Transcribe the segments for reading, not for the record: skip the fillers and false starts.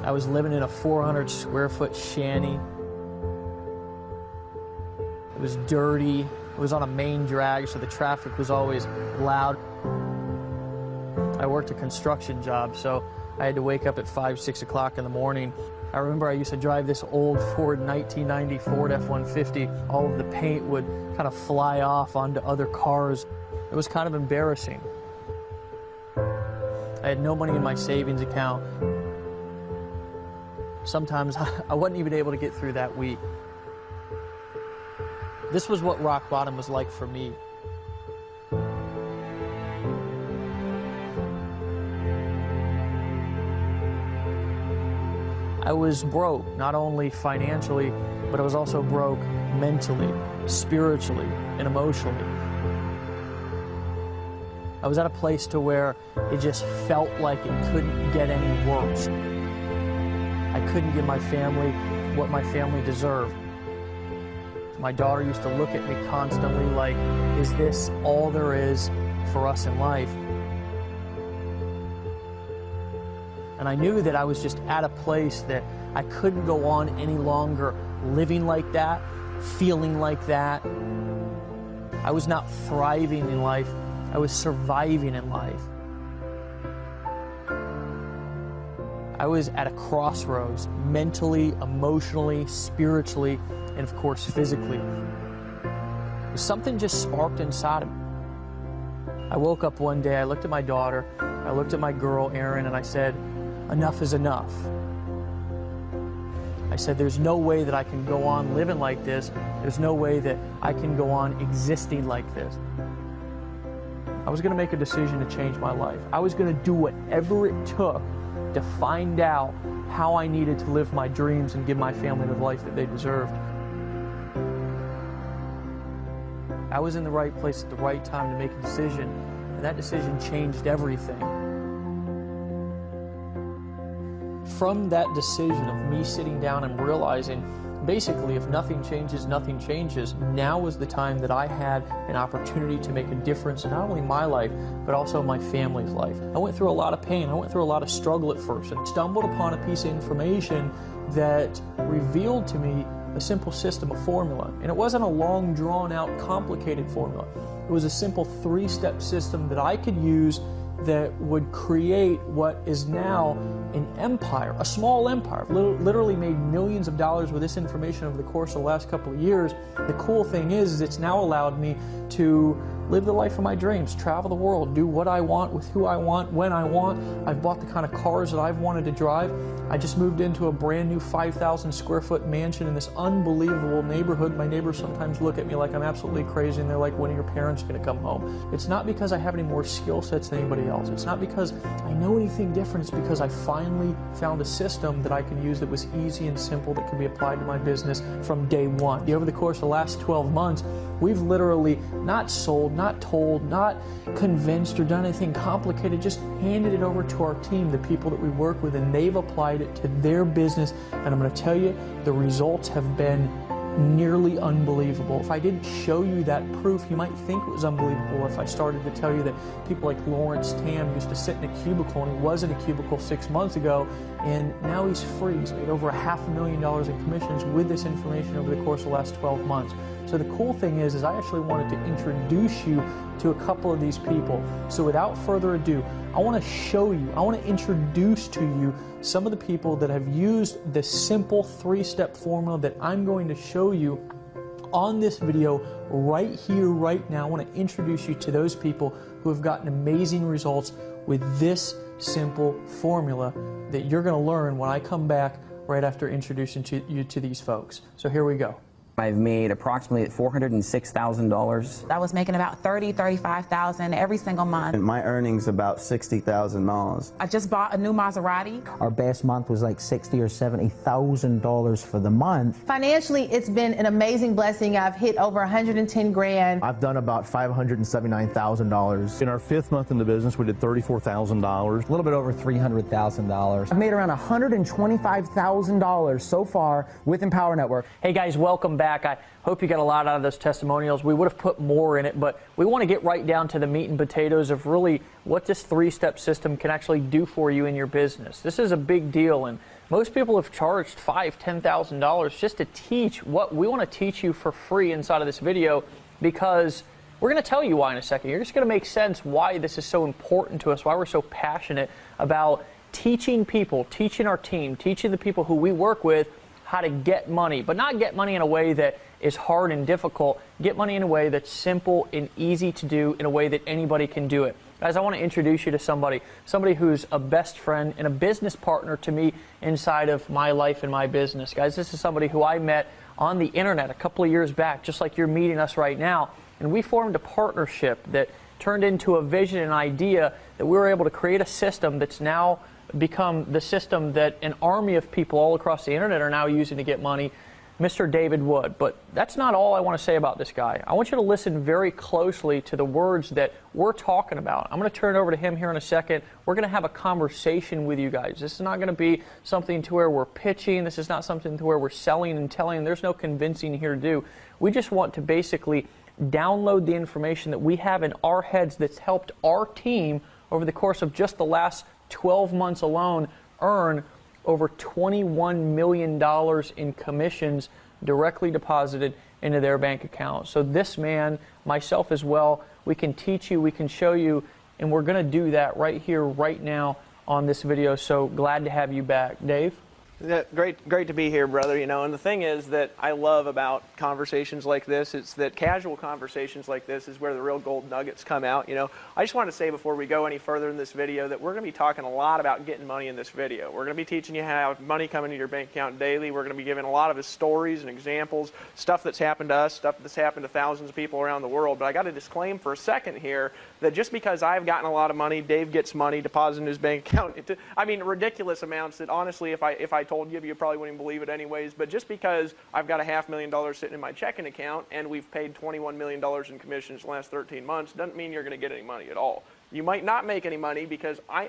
I was living in a 400 square foot shanty. It was dirty. It was on a main drag, so the traffic was always loud. I worked a construction job, so I had to wake up at 5, 6 o'clock in the morning. I remember I used to drive this old Ford 1990 Ford F-150. All of the paint would kind of fly off onto other cars. It was kind of embarrassing. I had no money in my savings account. Sometimes I wasn't even able to get through that week. This was what rock bottom was like for me. I was broke, not only financially, but I was also broke mentally, spiritually, and emotionally. I was at a place to where it just felt like it couldn't get any worse. I couldn't give my family what my family deserved. My daughter used to look at me constantly like, is this all there is for us in life? And I knew that I was just at a place that I couldn't go on any longer living like that, feeling like that. I was not thriving in life, I was surviving in life. I was at a crossroads, mentally, emotionally, spiritually, and of course physically. Something just sparked inside of me. I woke up one day, I looked at my daughter, I looked at my girl, Erin, and I said, enough is enough. I said, there's no way that I can go on living like this. There's no way that I can go on existing like this. I was going to make a decision to change my life. I was going to do whatever it took to find out how I needed to live my dreams and give my family the life that they deserved. I was in the right place at the right time to make a decision, and that decision changed everything. From that decision of me sitting down and realizing, basically, if nothing changes, nothing changes, now was the time that I had an opportunity to make a difference in not only my life, but also my family's life. I went through a lot of pain. I went through a lot of struggle at first, and stumbled upon a piece of information that revealed to me a simple system, a formula. And it wasn't a long, drawn-out, complicated formula. It was a simple 3-step system that I could use that would create what is now an empire, a small empire. I've literally made millions of dollars with this information over the course of the last couple of years. The cool thing is it's now allowed me to live the life of my dreams, travel the world, do what I want with who I want, when I want. I've bought the kind of cars that I've wanted to drive. I just moved into a brand new 5,000 square foot mansion in this unbelievable neighborhood. My neighbors sometimes look at me like I'm absolutely crazy, and they're like, when are your parents going to come home? It's not because I have any more skill sets than anybody else. It's not because I know anything different. It's because I finally found a system that I could use that was easy and simple, that could be applied to my business from day one. Over the course of the last 12 months, we've literally not sold, not told, not convinced or done anything complicated, just handed it over to our team, the people that we work with, and they've applied it to their business. And I'm going to tell you, the results have been nearly unbelievable. If I didn't show you that proof, you might think it was unbelievable if I started to tell you that people like Lawrence Tam used to sit in a cubicle, and he was in a cubicle 6 months ago, and now he's free. He's made over $500,000 in commissions with this information over the course of the last 12 months. So the cool thing is I actually wanted to introduce you to a couple of these people. So without further ado, I want to show you, I want to introduce to you some of the people that have used the simple 3-step formula that I'm going to show you on this video right here, right now. I want to introduce you to those people who have gotten amazing results with this simple formula that you're going to learn when I come back right after introducing you to these folks. So here we go. I've made approximately $406,000. I was making about $30,000, $35,000 every single month. And my earnings about $60,000. I just bought a new Maserati. Our best month was like $60,000 or $70,000 for the month. Financially, it's been an amazing blessing. I've hit over 110 grand. I've done about $579,000. In our 5th month in the business, we did $34,000. A little bit over $300,000. I've made around $125,000 so far with Empower Network. Hey guys, welcome back. back. I hope you got a lot out of those testimonials. We would have put more in it, but we want to get right down to the meat and potatoes of really what this three-step system can actually do for you in your business. This is a big deal, and most people have charged $5,000, $10,000 just to teach what we want to teach you for free inside of this video, because we're going to tell you why in a second. You're just going to make sense why this is so important to us, why we're so passionate about teaching people, teaching our team, teaching the people who we work with how to get money, but not get money in a way that is hard and difficult. Get money in a way that's simple and easy to do, in a way that anybody can do it. Guys, I want to introduce you to somebody who's a best friend and a business partner to me inside of my life and my business. Guys, this is somebody who I met on the internet a couple of years back, just like you're meeting us right now. And we formed a partnership that turned into a vision and idea that we were able to create a system that's now become the system that an army of people all across the internet are now using to get money, Mr. David Wood. But that's not all I want to say about this guy. I want you to listen very closely to the words that we're talking about. I'm going to turn it over to him here in a second. We're going to have a conversation with you guys. This is not going to be something to where we're pitching. This is not something to where we're selling and telling. There's no convincing here to do. We just want to basically download the information that we have in our heads that's helped our team over the course of just the last 12 months alone earn over $21 million in commissions directly deposited into their bank account. So this man, myself as well, we can teach you, we can show you, and we're going to do that right here, right now on this video. So glad to have you back. Dave? Great to be here, brother. You know, and the thing is that I love about conversations like this, it's that casual conversations like this is where the real gold nuggets come out. You know, I just want to say before we go any further in this video that we're going to be talking a lot about getting money in this video. We're going to be teaching you how to have money come into your bank account daily. We're going to be giving a lot of his stories and examples, stuff that's happened to us, stuff that's happened to thousands of people around the world. But I got to disclaim for a second here that just because I've gotten a lot of money, Dave gets money deposited in his bank account. I mean, ridiculous amounts that honestly, if I told you probably wouldn't believe it anyways. But just because I've got a $500,000 sitting in my checking account and we've paid $21 million in commissions the last 13 months doesn't mean you're going to get any money at all. You might not make any money because I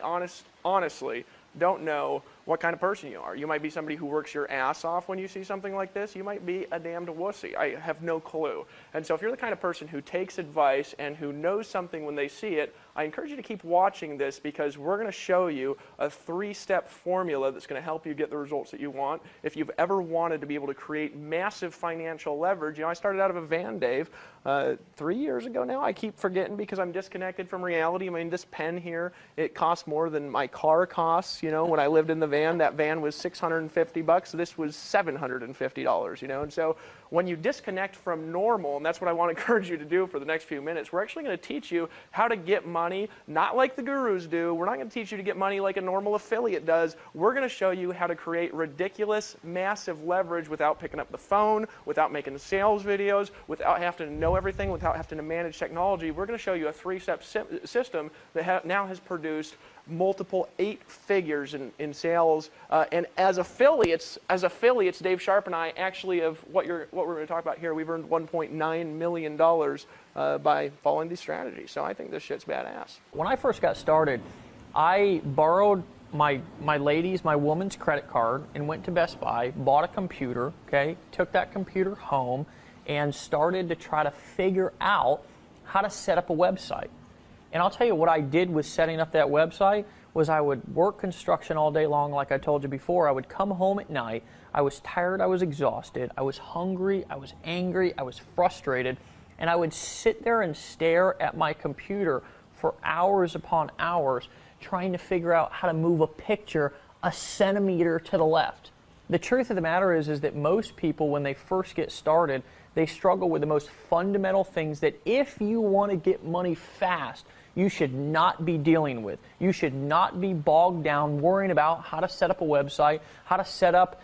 honestly don't know what kind of person you are. You might be somebody who works your ass off when you see something like this. You might be a damned wussy. I have no clue. And so if you're the kind of person who takes advice and who knows something when they see it, I encourage you to keep watching this, because we're going to show you a three-step formula that's going to help you get the results that you want. If you've ever wanted to be able to create massive financial leverage, you know, I started out of a van, Dave, 3 years ago now. I keep forgetting because I'm disconnected from reality. I mean, this pen here, it costs more than my car costs. You know, when I lived in the van, that van was $650. This was $750, you know. And so when you disconnect from normal, and that's what I want to encourage you to do for the next few minutes, we're actually going to teach you how to get money, not like the gurus do. We're not going to teach you to get money like a normal affiliate does. We're going to show you how to create ridiculous, massive leverage without picking up the phone, without making sales videos, without having to know everything, without having to manage technology. We're going to show you a three-step system that now has produced multiple 8 figures in sales, and as affiliates, Dave Sharp and I actually have what we're going to talk about here. We've earned $1.9 million by following these strategies. So I think this shit's badass. When I first got started, I borrowed my woman's credit card and went to Best Buy, bought a computer, okay, took that computer home and started to try to figure out how to set up a website. And I'll tell you what I did with setting up that website was I would work construction all day long, like I told you before. I would come home at night. I was tired. I was exhausted. I was hungry. I was angry. I was frustrated. And I would sit there and stare at my computer for hours upon hours trying to figure out how to move a picture a centimeter to the left. The truth of the matter is that most people, when they first get started, they struggle with the most fundamental things that if you want to get money fast, you should not be dealing with. You should not be bogged down worrying about how to set up a website, how to set up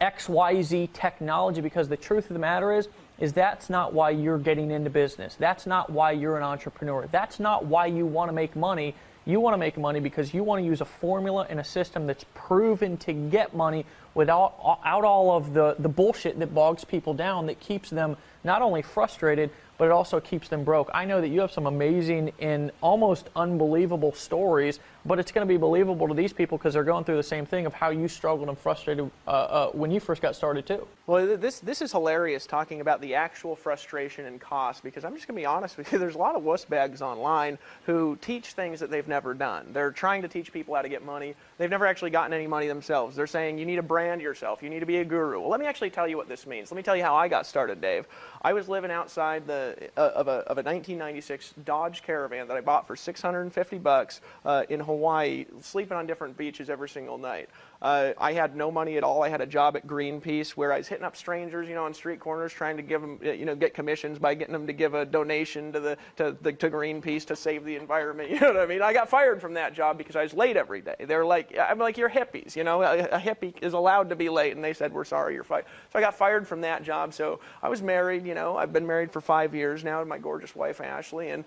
XYZ technology, because the truth of the matter is that's not why you're getting into business. That's not why you're an entrepreneur. That's not why you want to make money. You want to make money because you want to use a formula and a system that's proven to get money without all of the bullshit that bogs people down, that keeps them not only frustrated, but it also keeps them broke. I know that you have some amazing and almost unbelievable stories, but it's going to be believable to these people because they're going through the same thing of how you struggled and frustrated when you first got started too. Well, this is hilarious, talking about the actual frustration and cost, because I'm just going to be honest with you, there's a lot of wuss bags online who teach things that they've never done. They're trying to teach people how to get money. They've never actually gotten any money themselves. They're saying you need to brand yourself, you need to be a guru. Well, let me actually tell you what this means. Let me tell you how I got started, Dave. I was living outside of a 1996 Dodge Caravan that I bought for $650 in Hawaii, sleeping on different beaches every single night. I had no money at all. I had a job at Greenpeace where I was hitting up strangers, on street corners, trying to give them, get commissions by getting them to give a donation to Greenpeace to save the environment. You know what I mean? I got fired from that job because I was late every day. They're like, I'm like, you're hippies. A hippie is allowed to be late, and they said, we're sorry, you're fired. So I got fired from that job. So I was married. I've been married for 5 years now to my gorgeous wife Ashley, and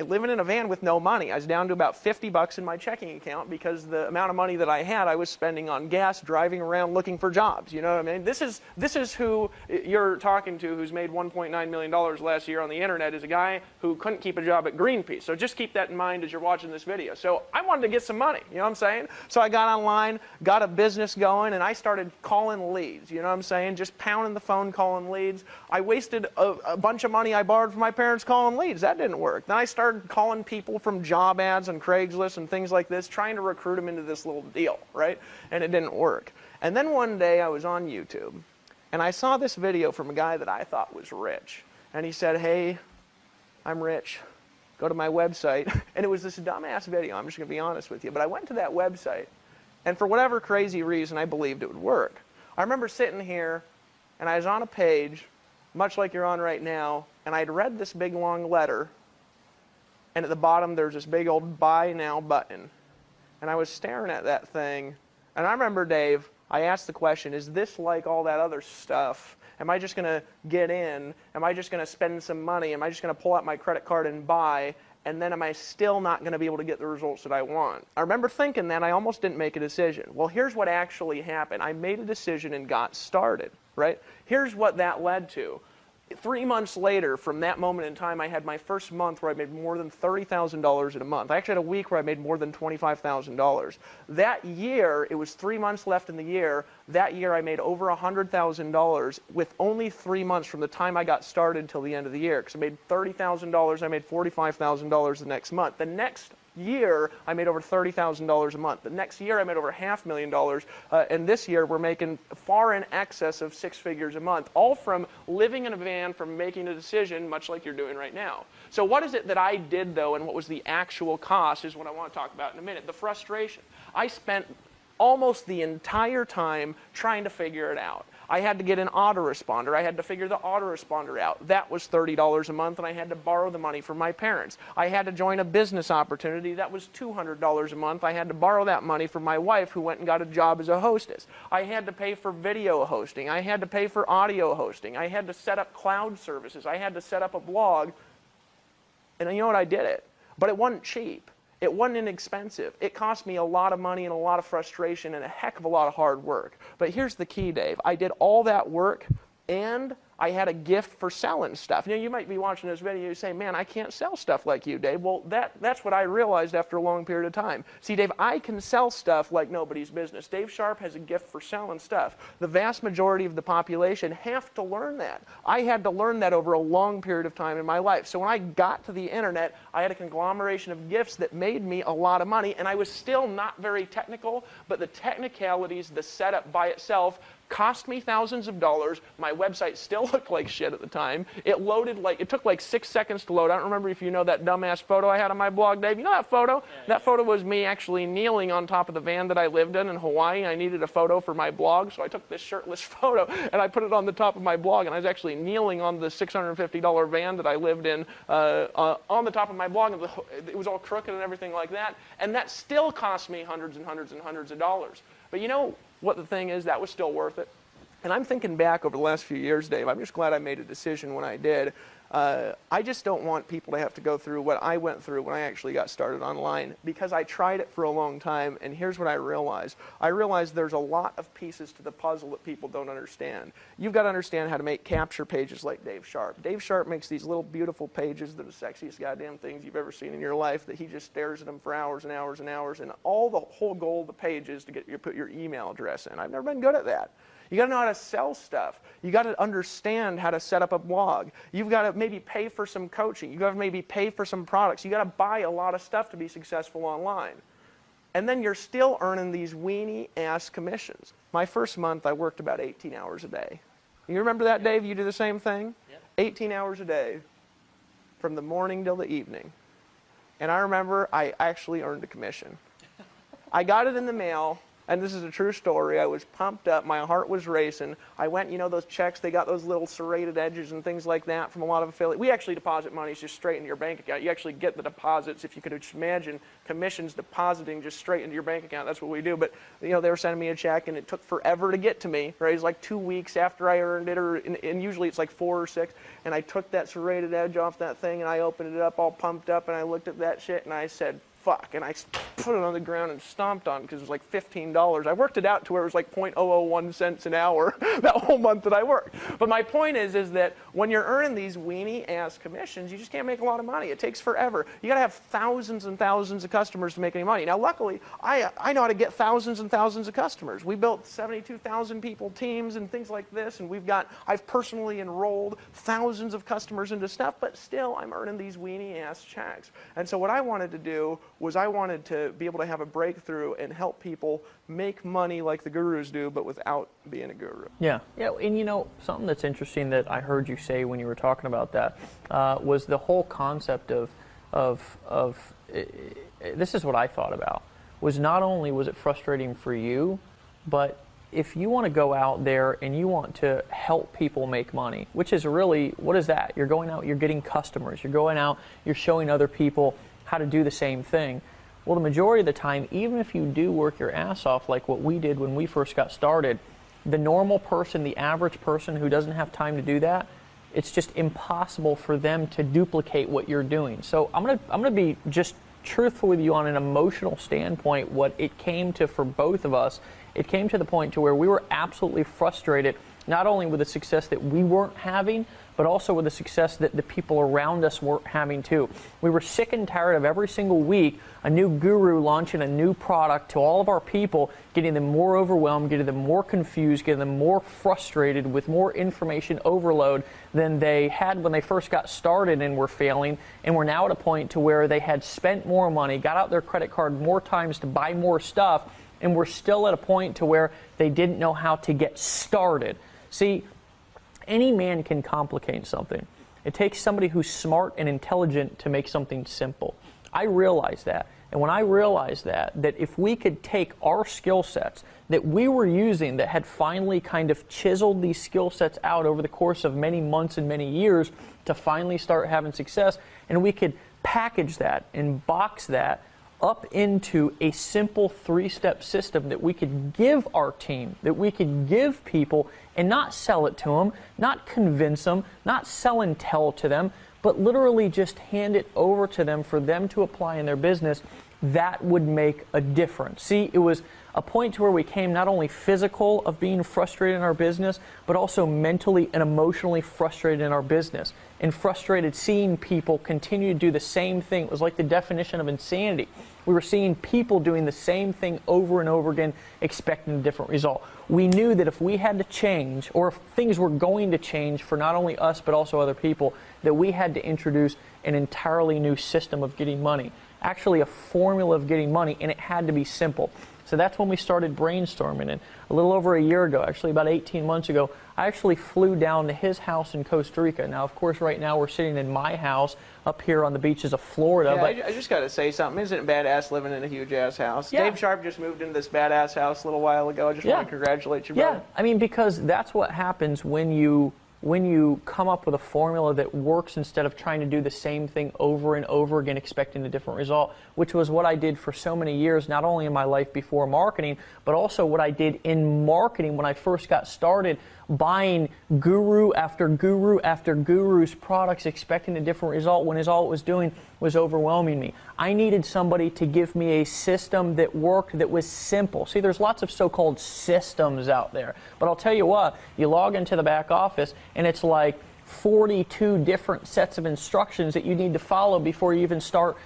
living in a van with no money. I was down to about $50 in my checking account because the amount of money that I had, I was spending on gas, driving around looking for jobs. You know what I mean? This is who you're talking to, who's made $1.9 million last year on the internet, is a guy who couldn't keep a job at Greenpeace. So just keep that in mind as you're watching this video. So I wanted to get some money, you know what I'm saying? So I got online, got a business going, and I started calling leads, you know what I'm saying? Just pounding the phone, calling leads. I wasted a bunch of money I borrowed from my parents calling leads. That didn't work. Then I started calling people from job ads on Craigslist and things like this, trying to recruit them into this little deal, right? And it didn't work. And then one day I was on YouTube, and I saw this video from a guy that I thought was rich. And he said, hey, I'm rich. Go to my website. And it was this dumbass video, I'm just going to be honest with you. But I went to that website, and for whatever crazy reason, I believed it would work. I remember sitting here, and I was on a page, much like you're on right now, and I'd read this big long letter, and at the bottom there's this big old buy now button. And I was staring at that thing, and I remember, Dave, I asked the question, is this like all that other stuff? Am I just going to get in? Am I just going to spend some money? Am I just going to pull out my credit card and buy? And then am I still not going to be able to get the results that I want? I remember thinking that. I almost didn't make a decision. Well, here's what actually happened. I made a decision and got started, right? Here's what that led to. 3 months later, from that moment in time, I had my first month where I made more than $30,000 in a month. I actually had a week where I made more than $25,000. That year, it was 3 months left in the year. That year, I made over $100,000 with only 3 months from the time I got started till the end of the year. Because I made $30,000, I made $45,000 the next month. The next year, I made over $30,000 a month. The next year, I made over $500,000, and this year, we're making far in excess of 6 figures a month, all from living in a van, from making a decision, much like you're doing right now. So what is it that I did, though, and what was the actual cost is what I want to talk about in a minute. The frustration. I spent almost the entire time trying to figure it out. I had to get an autoresponder. I had to figure the autoresponder out. That was $30 a month, and I had to borrow the money from my parents. I had to join a business opportunity. That was $200 a month. I had to borrow that money from my wife, who went and got a job as a hostess. I had to pay for video hosting. I had to pay for audio hosting. I had to set up cloud services. I had to set up a blog. And you know what? I did it. But it wasn't cheap. It wasn't inexpensive. It cost me a lot of money and a lot of frustration and a heck of a lot of hard work. But here's the key, Dave. I did all that work, and I had a gift for selling stuff. You might be watching this video and say, man, I can't sell stuff like you, Dave. Well, that's what I realized after a long period of time. See, Dave, I can sell stuff like nobody's business. Dave Sharp has a gift for selling stuff. The vast majority of the population have to learn that. I had to learn that over a long period of time in my life. So when I got to the internet, I had a conglomeration of gifts that made me a lot of money, and I was still not very technical, but the technicalities, the setup by itself, cost me thousands of dollars. My website still looked like shit at the time. It took like 6 seconds to load. I don't remember if you know that dumbass photo I had on my blog, Dave. You know that photo? Yeah, that photo was me actually kneeling on top of the van that I lived in Hawaii. I needed a photo for my blog, so I took this shirtless photo and I put it on the top of my blog, and I was actually kneeling on the $650 van that I lived in on the top of my blog. And it was all crooked and everything like that, and that still cost me hundreds and hundreds and hundreds of dollars. But you know what the thing is? That was still worth it. And I'm thinking back over the last few years, Dave, I'm just glad I made a decision when I did. I just don't want people to have to go through what I went through when I actually got started online, because I tried it for a long time, and here's what I realized. I realized there's a lot of pieces to the puzzle that people don't understand. You've got to understand how to make capture pages like Dave Sharp. Dave Sharp makes these little beautiful pages that are the sexiest goddamn things you've ever seen in your life, that he just stares at them for hours and hours and hours, and the whole goal of the page is to get you to put your email address in. I've never been good at that. You got to know how to sell stuff. You got to understand how to set up a blog. You've got to maybe pay for some coaching. You got to maybe pay for some products. You got to buy a lot of stuff to be successful online. And then you're still earning these weenie-ass commissions. My first month, I worked about 18 hours a day. You remember that, Dave? You do the same thing? Yep. 18 hours a day from the morning till the evening. And I remember I actually earned a commission. I got it in the mail. And this is a true story. I was pumped up. My heart was racing. I went, you know, those checks, they got those little serrated edges and things like that from a lot of affiliates. We actually deposit money just straight into your bank account. You actually get the deposits. If you could just imagine commissions depositing just straight into your bank account, that's what we do. But, you know, they were sending me a check, and it took forever to get to me. Right? It was like 2 weeks after I earned it, and usually it's like 4 or 6. And I took that serrated edge off that thing, and I opened it up all pumped up, and I looked at that shit, and I said, fuck, and I put it on the ground and stomped on it because it was like $15. I worked it out to where it was like 0.001 cents an hour that whole month that I worked. But my point is that when you're earning these weenie-ass commissions, you just can't make a lot of money. It takes forever. You got to have thousands and thousands of customers to make any money. Now, luckily, I know how to get thousands and thousands of customers. We built 72,000 people teams and things like this, and I've personally enrolled thousands of customers into stuff, but still, I'm earning these weenie-ass checks. And so what I wanted to do was I wanted to be able to have a breakthrough and help people make money like the gurus do, but without being a guru. Yeah, and you know, something that's interesting that I heard you say when you were talking about that was the whole concept of this is what I thought about, was not only was it frustrating for you, but if you want to go out there and you want to help people make money, which is really, what is that? You're going out, you're getting customers, you're going out, you're showing other people how to do the same thing. Well, the majority of the time, even if you do work your ass off like what we did when we first got started, the normal person, the average person who doesn't have time to do that, it's just impossible for them to duplicate what you're doing. So I'm gonna be just truthful with you on an emotional standpoint. What it came to for both of us, it came to the point to where we were absolutely frustrated, not only with the success that we weren't having, but also with the success that the people around us weren't having too. We were sick and tired of every single week a new guru launching a new product to all of our people, getting them more overwhelmed, getting them more confused, getting them more frustrated with more information overload than they had when they first got started and were failing, and we're now at a point to where they had spent more money, got out their credit card more times to buy more stuff, and we're still at a point to where they didn't know how to get started. See, any man can complicate something. It takes somebody who's smart and intelligent to make something simple. I realize that. And when I realized that if we could take our skill sets that we were using that had finally kind of chiseled these skill sets out over the course of many months and many years to finally start having success, and we could package that and box that up into a simple 3-step system that we could give our team, that we could give people, and not sell it to them, not convince them, not sell and tell to them, but literally just hand it over to them for them to apply in their business, that would make a difference. See, it was a point to where we came not only physical of being frustrated in our business, but also mentally and emotionally frustrated in our business, and frustrated seeing people continue to do the same thing. It was like the definition of insanity. We were seeing people doing the same thing over and over again, expecting a different result. We knew that if we had to change, or if things were going to change for not only us but also other people, that we had to introduce an entirely new system of getting money. Actually a formula of getting money, and it had to be simple. So that's when we started brainstorming. And a little over a year ago, actually about 18 months ago, I actually flew down to his house in Costa Rica. Now, of course, right now we're sitting in my house up here on the beaches of Florida. Yeah, but I just got to say something. Isn't it badass living in a huge-ass house? Yeah. Dave Sharp just moved into this badass house a little while ago. I just want to congratulate you, brother. Yeah, I mean, because that's what happens when you come up with a formula that works instead of trying to do the same thing over and over again expecting a different result, which was what I did for so many years, not only in my life before marketing, but also what I did in marketing when I first got started, buying guru after guru after guru's products, expecting a different result when all it was doing was overwhelming me. I needed somebody to give me a system that worked, that was simple. See, there's lots of so-called systems out there, but I'll tell you what, you log into the back office and it's like 42 different sets of instructions that you need to follow before you even start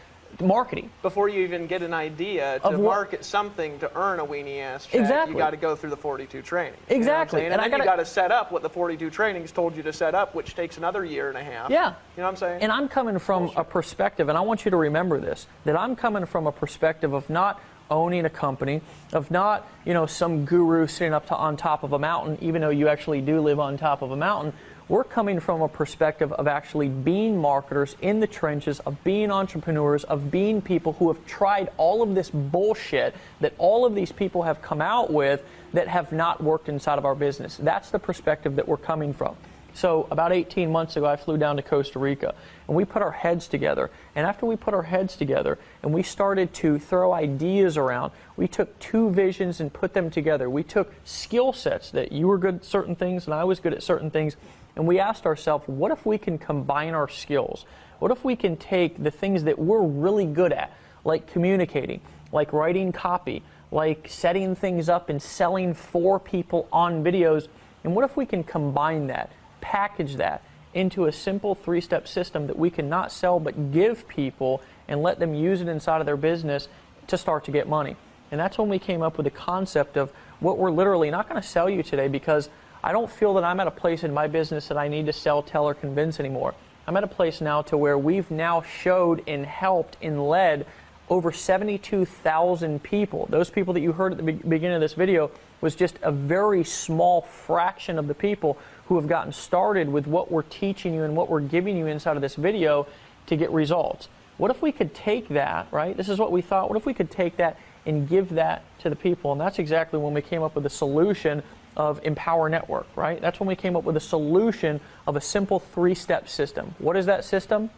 marketing. Before you even get an idea to market something to earn a weenie ass check, exactly. You got to go through the 42 training. Exactly. You know and then you got to set up what the 42 trainings told you to set up, which takes another year and a half. Yeah. You know what I'm saying? And I'm coming from a perspective, and I want you to remember this, that I'm coming from a perspective of not owning a company, of not, some guru sitting on top of a mountain, even though you actually do live on top of a mountain. We're coming from a perspective of actually being marketers in the trenches, of being entrepreneurs, of being people who have tried all of this bullshit that all of these people have come out with that have not worked inside of our business. That's the perspective that we're coming from. So about 18 months ago, I flew down to Costa Rica, and we put our heads together. And after we put our heads together and we started to throw ideas around, we took two visions and put them together. We took skill sets that you were good at certain things and I was good at certain things, and we asked ourselves, what if we can combine our skills? What if we can take the things that we're really good at, like communicating, like writing copy, like setting things up and selling for people on videos, and what if we can combine that, package that into a simple three-step system that we can not sell but give people and let them use it inside of their business to start to get money? And that's when we came up with the concept of what we're literally not going to sell you today, because I don't feel that I'm at a place in my business that I need to sell, tell, or convince anymore. I'm at a place now to where we've now showed and helped and led over 72,000 people. Those people that you heard at the beginning of this video was just a very small fraction of the people who have gotten started with what we're teaching you and what we're giving you inside of this video to get results. What if we could take that, right? This is what we thought. What if we could take that and give that to the people? And that's exactly when we came up with the solution of Empower Network, right? That's when we came up with a solution of a simple three-step system. What is that system?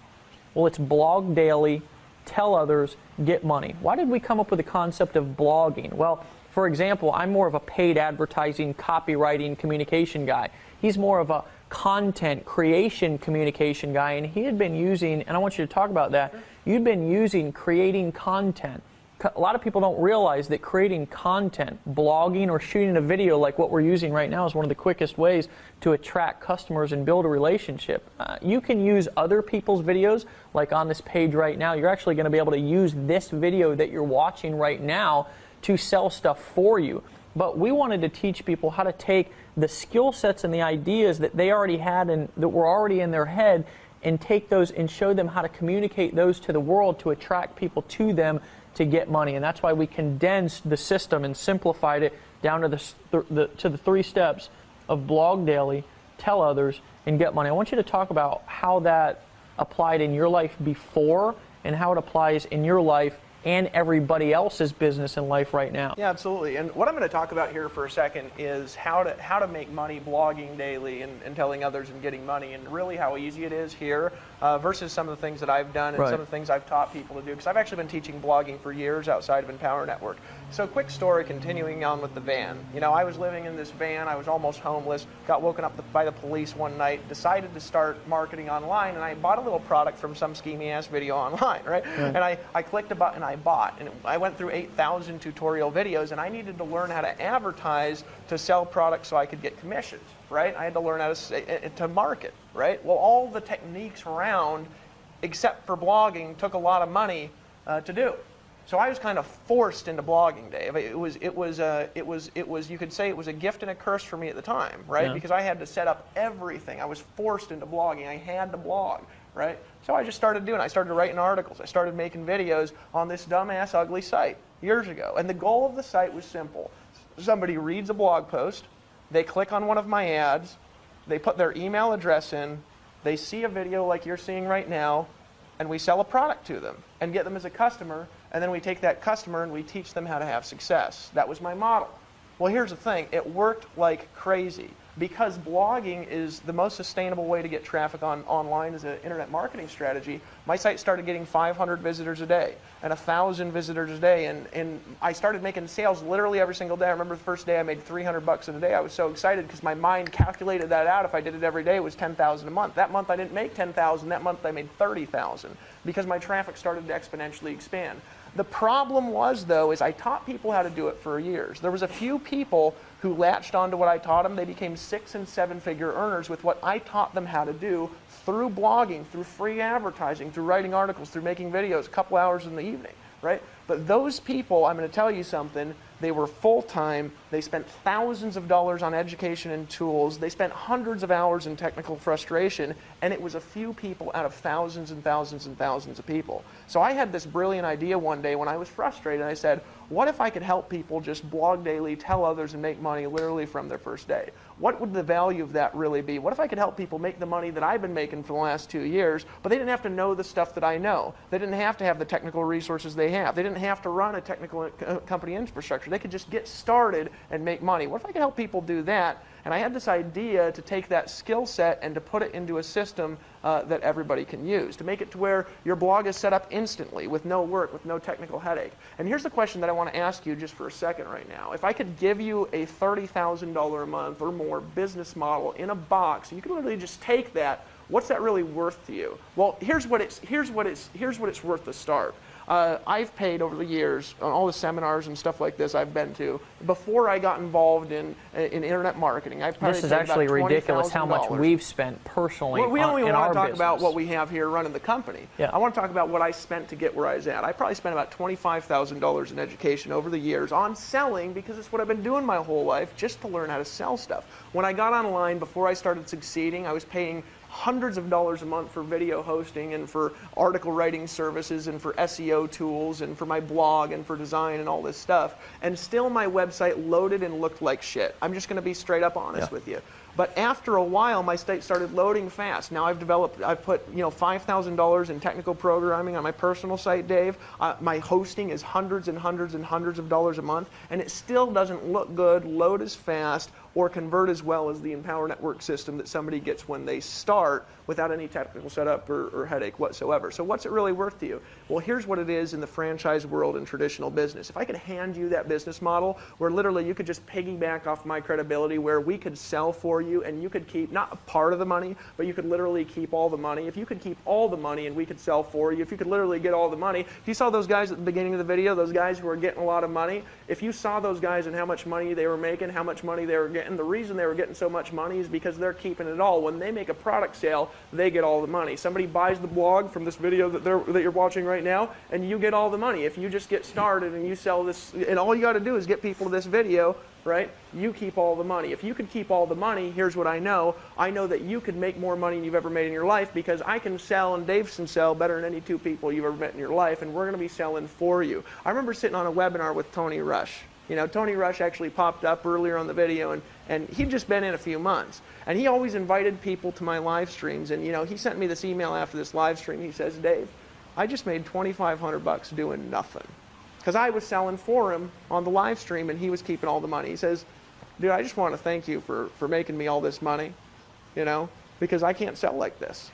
Well, it's blog daily, tell others, get money. Why did we come up with the concept of blogging? Well, for example, I'm more of a paid advertising, copywriting, communication guy. He's more of a content creation communication guy, and he had been using, and I want you to talk about that, you'd been using creating content. A lot of people don't realize that creating content, blogging or shooting a video like what we're using right now is one of the quickest ways to attract customers and build a relationship. You can use other people's videos, like on this page right now. You're actually going to be able to use this video that you're watching right now to sell stuff for you. But we wanted to teach people how to take the skill sets and the ideas that they already had and that were already in their head and take those and show them how to communicate those to the world to attract people to them to get money. And that's why we condensed the system and simplified it down to the three steps of blog daily, tell others, and get money. I want you to talk about how that applied in your life before and how it applies in your life and everybody else's business and life right now. Yeah, absolutely. And what I'm going to talk about here for a second is how to make money blogging daily and telling others and getting money, and really how easy it is here versus some of the things that I've done and some of the things I've taught people to do, because I've actually been teaching blogging for years outside of Empower Network. So quick story, continuing on with the van. You know, I was living in this van, I was almost homeless, got woken up by the police one night, decided to start marketing online, and I bought a little product from some schemy ass video online, right? And I clicked a button, I bought, and I went through 8,000 tutorial videos, and I needed to learn how to advertise to sell products so I could get commissions, right? I had to learn how to market, right? Well, all the techniques around, except for blogging, took a lot of money to do. So I was kind of forced into blogging, Dave. It was you could say it was a gift and a curse for me at the time, right? Because I had to set up everything. I was forced into blogging. I had to blog, right? So I just started doing it. I started writing articles. I started making videos on this dumbass ugly site years ago. And the goal of the site was simple. Somebody reads a blog post, they click on one of my ads, they put their email address in, they see a video like you're seeing right now, and we sell a product to them and get them as a customer, and then we take that customer and we teach them how to have success. That was my model. Well, here's the thing. It worked like crazy. because blogging is the most sustainable way to get traffic online as an internet marketing strategy, my site started getting 500 visitors a day and 1,000 visitors a day, and I started making sales literally every single day. I remember the first day I made $300 in a day. I was so excited because my mind calculated that out. If I did it every day, it was $10,000 a month. That month I didn't make $10,000. That month I made $30,000 because my traffic started to exponentially expand. The problem was, though, is I taught people how to do it for years. There was a few people who latched onto what I taught them. They became 6- and 7-figure earners with what I taught them how to do through blogging, through free advertising, through writing articles, through making videos a couple hours in the evening, right? But those people, I'm going to tell you something, they were full-time, they spent thousands of dollars on education and tools, they spent hundreds of hours in technical frustration, and it was a few people out of thousands and thousands and thousands of people. So I had this brilliant idea one day when I was frustrated. I said, what if I could help people just blog daily, tell others, and make money literally from their first day? What would the value of that really be? What if I could help people make the money that I've been making for the last 2 years, but they didn't have to know the stuff that I know. They didn't have to have the technical resources they have. They didn't have to run a technical company infrastructure. They could just get started and make money. What if I could help people do that? And I had this idea to take that skill set and to put it into a system that everybody can use, to make it to where your blog is set up instantly with no work, with no technical headache. And here's the question that I want to ask you just for a second right now. If I could give you a $30,000 a month or more business model in a box, you could literally just take that, what's that really worth to you? Well, here's what it's worth to start. I've paid over the years on all the seminars and stuff like this I've been to. Before I got involved in internet marketing, I've probably This is paid actually about ridiculous how much $20,000. we've spent personally We don't even in want our to talk business. about what we have here running the company. Yeah. I want to talk about what I spent to get where I was at. I probably spent about $25,000 in education over the years on selling because it's what I've been doing my whole life, just to learn how to sell stuff. When I got online, before I started succeeding, I was paying hundreds of dollars a month for video hosting and for article writing services and for SEO tools and for my blog and for design and all this stuff. And still my website loaded and looked like shit. I'm just going to be straight up honest with you. But after a while, my site started loading fast. Now I've put $5,000 in technical programming on my personal site, Dave. My hosting is hundreds and hundreds and hundreds of dollars a month, and it still doesn't look good, load as fast, or convert as well as the Empower Network system that somebody gets when they start without any technical setup or headache whatsoever. So what's it really worth to you? Well, here's what it is in the franchise world and traditional business. If I could hand you that business model where literally you could just piggyback off my credibility, where we could sell for you and you could keep not a part of the money, but you could literally keep all the money. If you could keep all the money and we could sell for you, if you could literally get all the money, if you saw those guys at the beginning of the video, those guys who were getting a lot of money, if you saw those guys and how much money they were making, how much money they were getting, the reason they were getting so much money is because they're keeping it all. When they make a product sale, they get all the money. Somebody buys the blog from this video that you're watching right now, and you get all the money. If you just get started and you sell this, and all you got to do is get people to this video, right? You keep all the money. If you could keep all the money, here's what I know. I know that you could make more money than you've ever made in your life because I can sell and Dave can sell better than any two people you've ever met in your life, and we're going to be selling for you. I remember sitting on a webinar with Tony Rush. You know, Tony Rush actually popped up earlier on the video, and he'd just been in a few months. And he always invited people to my live streams. And, you know, he sent me this email after this live stream. He says, Dave, I just made $2,500 doing nothing. Because I was selling for him on the live stream, and he was keeping all the money. He says, dude, I just want to thank you for making me all this money, you know, because I can't sell like this.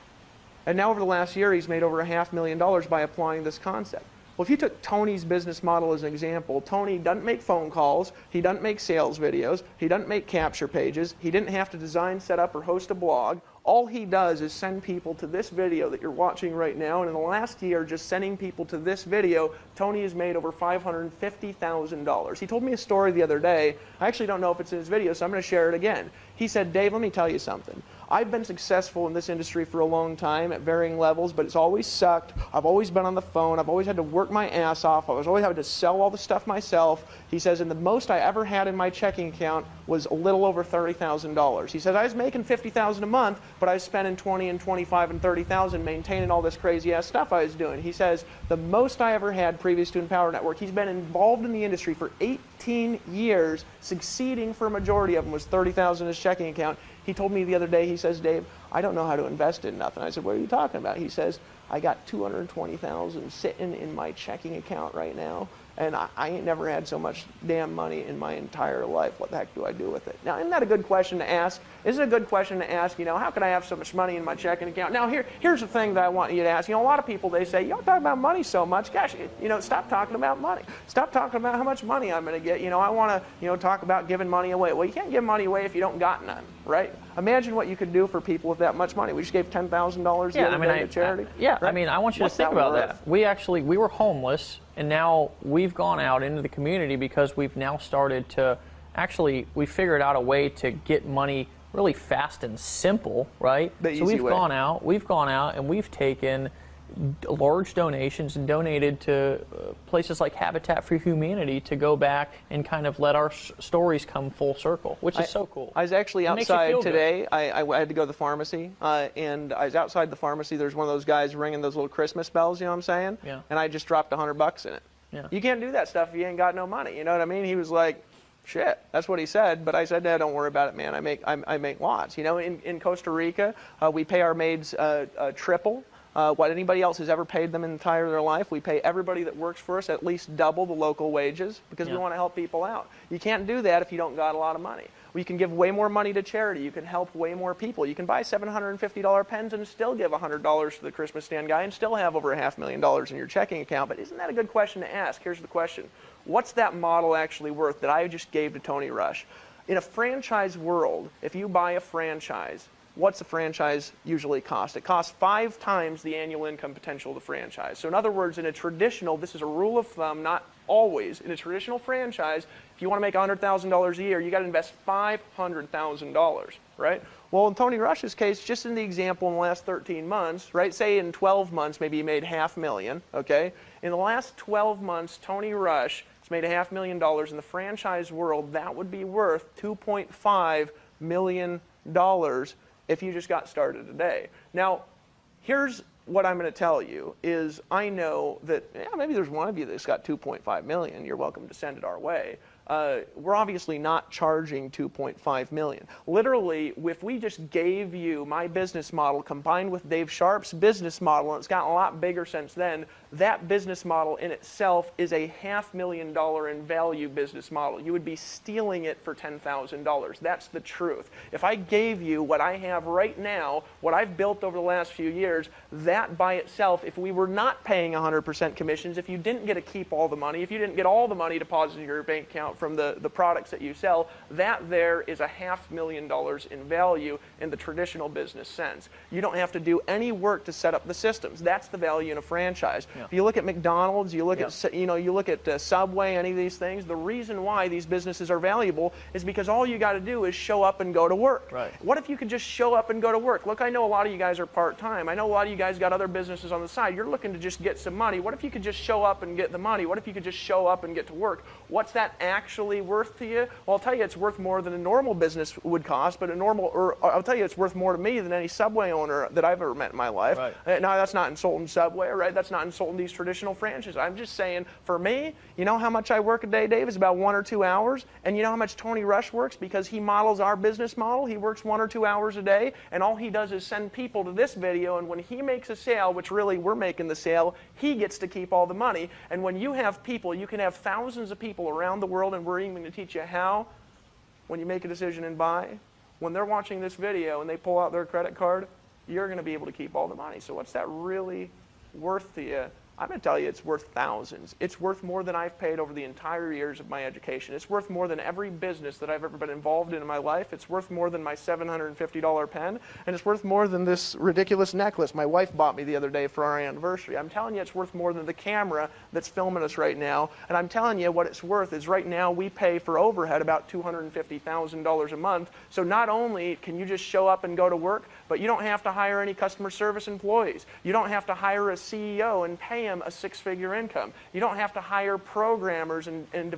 And now over the last year, he's made over $500,000 by applying this concept. Well, if you took Tony's business model as an example, Tony doesn't make phone calls, he doesn't make sales videos, he doesn't make capture pages, he didn't have to design, set up, or host a blog. All he does is send people to this video that you're watching right now, and in the last year, just sending people to this video, Tony has made over $550,000. He told me a story the other day. I actually don't know if it's in his video, so I'm going to share it again. He said, Dave, let me tell you something. I've been successful in this industry for a long time at varying levels, but it's always sucked. I've always been on the phone. I've always had to work my ass off. I was always having to sell all the stuff myself. He says, and the most I ever had in my checking account was a little over $30,000. He says, I was making $50,000 a month, but I was spending $20,000 and $25,000 and $30,000 maintaining all this crazy ass stuff I was doing. He says, the most I ever had previous to Empower Network, he's been involved in the industry for 18 years, succeeding for a majority of them, was $30,000 in his checking account. He told me the other day, he says, Dave, I don't know how to invest in nothing. I said, what are you talking about? He says, I got $220,000 sitting in my checking account right now, and I ain't never had so much damn money in my entire life. What the heck do I do with it? Now, isn't that a good question to ask? Is it a good question to ask, you know, how can I have so much money in my checking account? Now, here's the thing that I want you to ask. You know, a lot of people, they say, you don't talk about money so much. Gosh, you know, stop talking about money. Stop talking about how much money I'm going to get. You know, I want to, you know, talk about giving money away. Well, you can't give money away if you don't got none, right? Imagine what you could do for people with that much money. We just gave $10,000 the other day to charity. I mean, I want you to think about that. We were homeless, and now we've gone out into the community because we've now started to we figured out a way to get money really fast and simple, right? So we've gone out and we've taken large donations and donated to places like Habitat for Humanity to go back and kind of let our stories come full circle, which is so cool. I was actually outside today. I had to go to the pharmacy, and I was outside the pharmacy. There's one of those guys ringing those little Christmas bells, you know what I'm saying? Yeah. And I just dropped $100 in it. Yeah. You can't do that stuff if you ain't got no money, you know what I mean? He was like, shit, that's what he said, but I said, "Dad, don't worry about it, man. I make lots." You know, in Costa Rica, we pay our maids triple what anybody else has ever paid them in the entire their life. We pay everybody that works for us at least double the local wages because we want to help people out. You can't do that if you don't got a lot of money. You can give way more money to charity. You can help way more people. You can buy $750 pens and still give $100 to the Christmas stand guy and still have over $500,000 in your checking account. But isn't that a good question to ask? Here's the question. What's that model actually worth that I just gave to Tony Rush? In a franchise world, if you buy a franchise, what's a franchise usually cost? It costs 5 times the annual income potential of the franchise. So in other words, in a traditional, this is a rule of thumb, not always, in a traditional franchise, if you want to make $100,000 a year, you got to invest $500,000, right? Well, in Tony Rush's case, just in the example in the last 13 months, right, say in 12 months, maybe he made $500,000, okay? In the last 12 months, Tony Rush has made $500,000 in the franchise world. That would be worth $2.5 million if you just got started today. Now, here's what I'm going to tell you is I know that maybe there's one of you that's got $2.5 million. You're welcome to send it our way. We're obviously not charging $2.5 million. Literally, if we just gave you my business model combined with Dave Sharp's business model, and it's gotten a lot bigger since then, that business model in itself is a $500,000 in value business model. You would be stealing it for $10,000. That's the truth. If I gave you what I have right now, what I've built over the last few years, that by itself, if we were not paying 100% commissions, if you didn't get to keep all the money, if you didn't get all the money deposited in your bank account from the products that you sell, that there is a $500,000 in value in the traditional business sense. You don't have to do any work to set up the systems. That's the value in a franchise. Yeah. If you look at McDonald's, you look at you look at Subway, any of these things. The reason why these businesses are valuable is because all you got to do is show up and go to work. Right. What if you could just show up and go to work? Look, I know a lot of you guys are part-time. I know a lot of you guys got other businesses on the side. You're looking to just get some money. What if you could just show up and get the money? What if you could just show up and get to work? What's that actually worth to you? Well, I'll tell you it's worth more than a normal business would cost, but I'll tell you it's worth more to me than any Subway owner that I've ever met in my life. Right. Now, that's not insulting Subway, right? That's not insulting these traditional franchises. I'm just saying, for me, you know how much I work a day, Dave? It's about 1 or 2 hours. And you know how much Tony Rush works? Because he models our business model. He works 1 or 2 hours a day, and all he does is send people to this video, and when he makes a sale, which really we're making the sale, he gets to keep all the money. And when you have people, you can have thousands of people around the world, and we're even going to teach you how, when you make a decision and buy, when they're watching this video and they pull out their credit card, you're going to be able to keep all the money. So what's that really worth to you? I'm going to tell you it's worth thousands. It's worth more than I've paid over the entire years of my education. It's worth more than every business that I've ever been involved in my life. It's worth more than my $750 pen, and it's worth more than this ridiculous necklace my wife bought me the other day for our anniversary. I'm telling you it's worth more than the camera that's filming us right now, and I'm telling you what it's worth is right now we pay for overhead about $250,000 a month, so not only can you just show up and go to work, but you don't have to hire any customer service employees. You don't have to hire a CEO and pay him a 6-figure income. You don't have to hire programmers and spend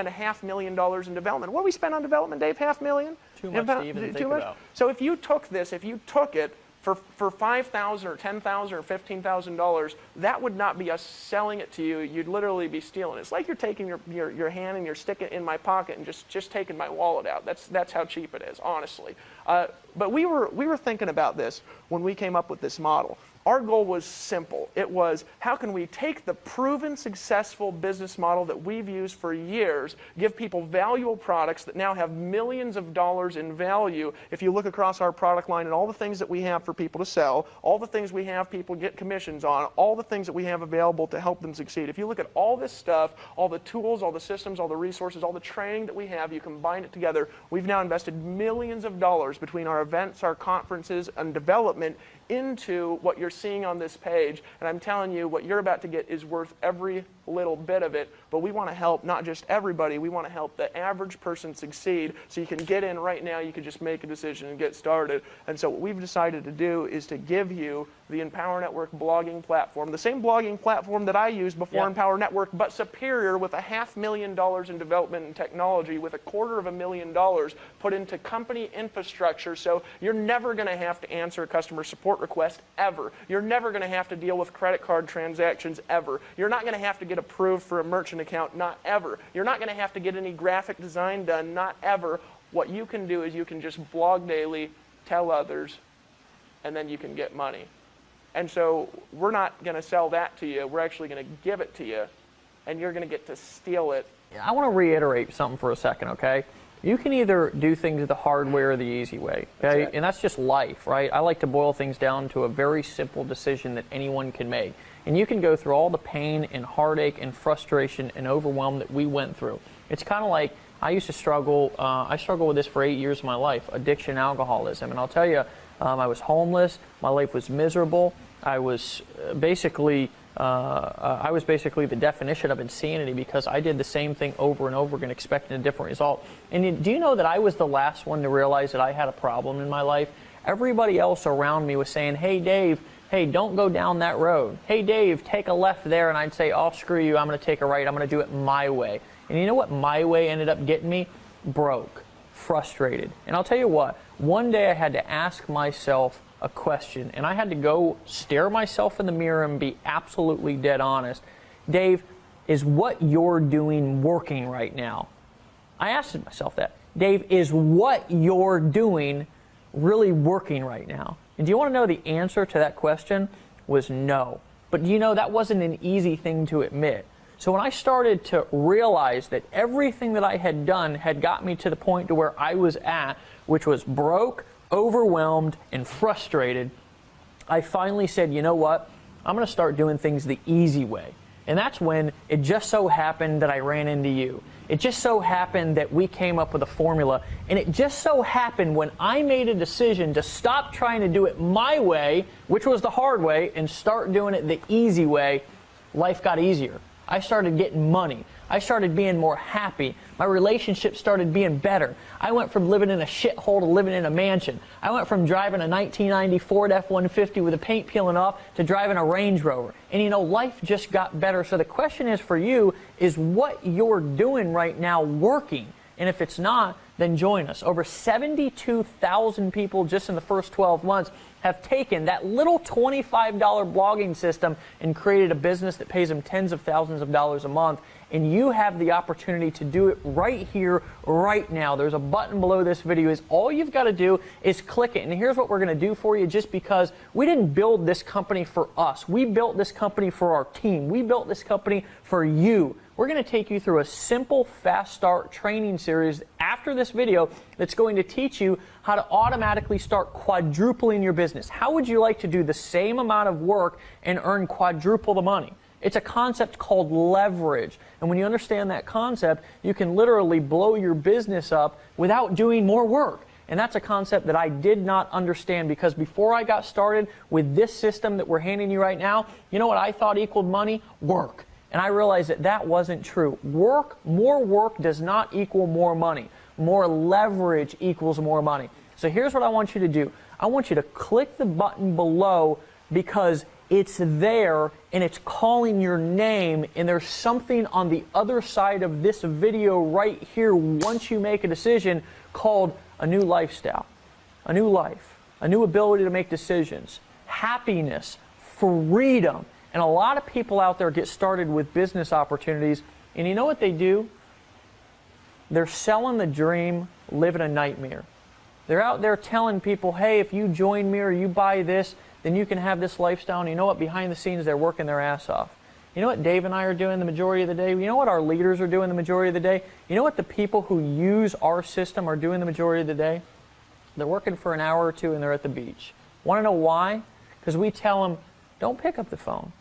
$500,000 in development. What do we spend on development, Dave? $500,000? Too much to even think about. So if you took this, if you took it for $5,000 or $10,000 or $15,000, that would not be us selling it to you. You'd literally be stealing it. It's like you're taking your hand and you're sticking it in my pocket and just taking my wallet out. That's how cheap it is, honestly. But we were thinking about this when we came up with this model. Our goal was simple. It was, how can we take the proven successful business model that we've used for years, give people valuable products that now have millions of dollars in value. If you look across our product line and all the things that we have for people to sell, all the things we have people get commissions on, all the things that we have available to help them succeed. If you look at all this stuff, all the tools, all the systems, all the resources, all the training that we have, you combine it together, we've now invested millions of dollars between our events, our conferences, and development into what you're seeing on this page. And I'm telling you, what you're about to get is worth every little bit of it. But we want to help not just everybody, we want to help the average person succeed. So you can get in right now, you can just make a decision and get started. And so what we've decided to do is to give you the Empower Network blogging platform, the same blogging platform that I used before Empower Network, but superior, with $500,000 in development and technology, with $250,000 put into company infrastructure. So you're never going to have to answer a customer support request ever. You're never going to have to deal with credit card transactions ever. You're not going to have to get approved for a merchant account, not ever. You're not going to have to get any graphic design done, not ever. What you can do is you can just blog daily, tell others, and then you can get money. And so we're not going to sell that to you. We're actually going to give it to you, and you're going to get to steal it. I want to reiterate something for a second, okay? You can either do things the hard way or the easy way, okay? And that's just life, right? I like to boil things down to a very simple decision that anyone can make. And you can go through all the pain and heartache and frustration and overwhelm that we went through. It's kind of like, I used to struggle, I struggled with this for 8 years of my life, addiction, alcoholism. And I'll tell you, I was homeless, my life was miserable, I was basically the definition of insanity, because I did the same thing over and over again, expecting a different result. And do you know that I was the last one to realize that I had a problem in my life? Everybody else around me was saying, hey Dave, hey, don't go down that road. Hey Dave, take a left there. And I'd say, oh, screw you, I'm going to take a right, I'm going to do it my way. And you know what my way ended up getting me? Broke, frustrated. And I'll tell you what, one day I had to ask myself a question, and I had to go stare myself in the mirror and be absolutely dead honest. Dave, is what you're doing working right now? I asked myself that. Dave, is what you're doing really working right now? And do you want to know the answer to that question? Was no. But you know, that wasn't an easy thing to admit. So when I started to realize that everything that I had done had got me to the point to where I was at, which was broke, overwhelmed, and frustrated, I finally said, you know what? I'm going to start doing things the easy way. And that's when it just so happened that I ran into you. It just so happened that we came up with a formula. And it just so happened when I made a decision to stop trying to do it my way, which was the hard way, and start doing it the easy way, life got easier. I started getting money. I started being more happy. My relationships started being better. I went from living in a shithole to living in a mansion. I went from driving a 1990 Ford F-150 with the paint peeling off to driving a Range Rover. And you know, life just got better. So the question is for you, is what you're doing right now working? And if it's not, then join us. Over 72,000 people just in the first 12 months have taken that little $25 blogging system and created a business that pays them tens of thousands of dollars a month. And you have the opportunity to do it right here, right now. There's a button below this video. All you've got to do is click it. And here's what we're going to do for you, just because we didn't build this company for us. We built this company for our team. We built this company for you. We're going to take you through a simple fast start training series after this video that's going to teach you how to automatically start quadrupling your business. How would you like to do the same amount of work and earn quadruple the money? It's a concept called leverage. And when you understand that concept, you can literally blow your business up without doing more work. And that's a concept that I did not understand, because before I got started with this system that we're handing you right now, you know what I thought equaled money? Work. And I realized that that wasn't true. More work does not equal more money. More leverage equals more money. So here's what I want you to do. I want you to click the button below, because it's there and it's calling your name, and there's something on the other side of this video right here once you make a decision called a new lifestyle, a new life, a new ability to make decisions, happiness, freedom. And a lot of people out there get started with business opportunities, and you know what they do? They're selling the dream, living a nightmare. They're out there telling people, hey, if you join me or you buy this, then you can have this lifestyle. And you know what? Behind the scenes, they're working their ass off. You know what Dave and I are doing the majority of the day? You know what our leaders are doing the majority of the day? You know what the people who use our system are doing the majority of the day? They're working for an hour or two and they're at the beach. Want to know why? Because we tell them, don't pick up the phone.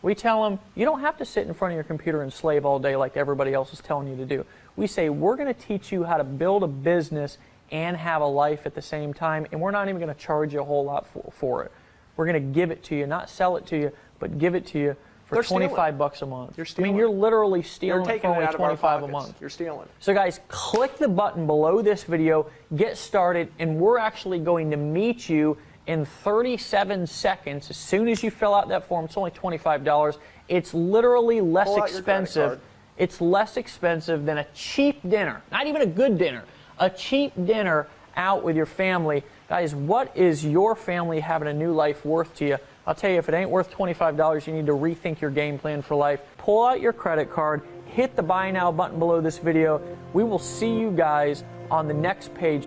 We tell them, you don't have to sit in front of your computer and slave all day like everybody else is telling you to do. We say, we're going to teach you how to build a business and have a life at the same time, and we're not even going to charge you a whole lot for it. We're going to give it to you, not sell it to you, but give it to you for $25 a month. You're stealing. I mean, you're literally stealing it for only $25 a month. You're stealing. So guys, click the button below this video, get started, and we're actually going to meet you in 37 seconds. As soon as you fill out that form, it's only $25. It's literally less expensive. It's less expensive than a cheap dinner, not even a good dinner, a cheap dinner out with your family. Guys, what is your family having a new life worth to you? I'll tell you, if it ain't worth $25, you need to rethink your game plan for life. Pull out your credit card, hit the buy now button below this video. We will see you guys on the next page.